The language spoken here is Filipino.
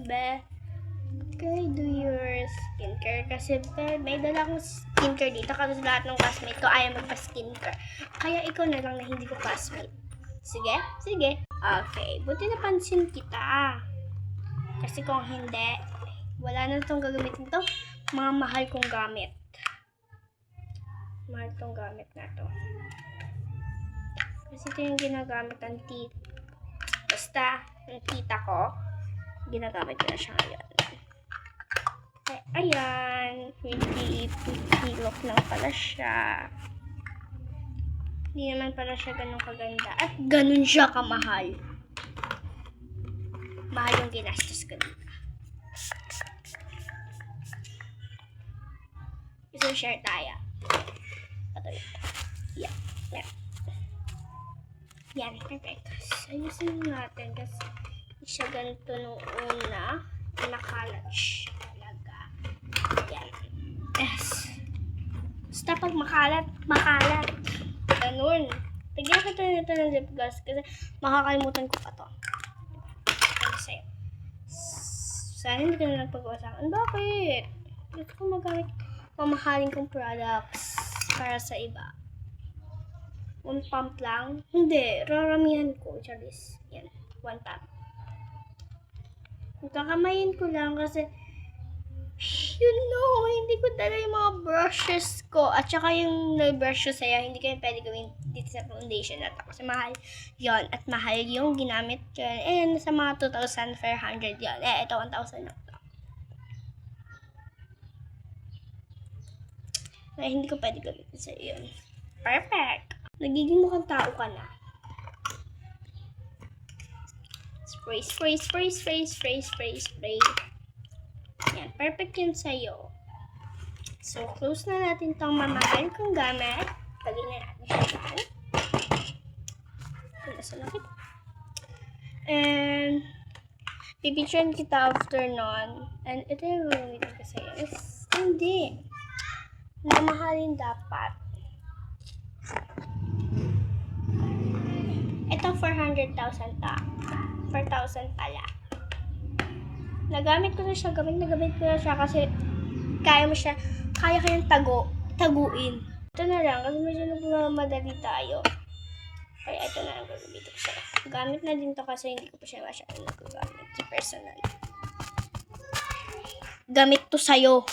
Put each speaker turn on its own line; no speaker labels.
Be, can I do your skincare? Kasi may dala akong skincare dito kasi lahat ng classmate ko ayaw magpa-skincare. Kaya ikaw na lang na hindi ko classmate. Sige? Sige. Okay, buti napansin kita. Kasi kung hindi, wala na itong gagamitin to. Mga mahal kong gamit. Mahal tong gamit na to. Kasi ito yung ginagamit ng tita. Basta, yung tita ko, ginagamit ko na siya ngayon. Ay, ayan. Hindi look lang pala siya. Hindi naman pala siya ganun kaganda. At ganun siya kamahal. Mahal yung ginastos ko dito. Gusto share tayo. Patuloy. Yeah. Yeah. Yan, perfect. So, ayusin natin kasi siya ganito nung una. Nakalat siya talaga. Yan. Yes. Basta pag makalat. Ganun. Tignan ko ito ng lip gloss kasi makakalimutan ko pa to. Sa'yo. Sana hindi ka na nagpag-usapan. Bakit? Gusto ko magamit mamahalin kong products para sa iba. One pump lang? Hindi. Raramihan ko. Charis. Yan. One pump. Kakamayin ko lang kasi hindi ko dala yung mga brushes ko. At saka yung na-brush ko sa'yo, hindi kayo pwede gawin dito sa foundation na to. Kasi mahal yon at mahal yung ginamit ko. Nasa mga 2,400 yon. Ito 1,000 lang to. Hindi ko pwede gawin sa'yo yun. Perfect! Nagiging mukhang tao ka na. Spray. Yan, perfect yun sa'yo. So, close na natin tong mamahal kong gamit. Lagyan na natin siya dyan. Nasa lapit. And, pipicturean kita after nun. And, ito yung gagamitin ko sa'yo. Hindi. Mamahalin dapat. Ito 400,000 ta. 4,000 pala. Nagamit ko na siya kasi kaya kayang taguin. Ito na lang kasi medyo nagmamadali tayo. Kaya ito na lang gagamitin ko siya. Gamit na din to kasi hindi ko pa siya masyadong nagagamit sa personal. Gamit to sa'yo.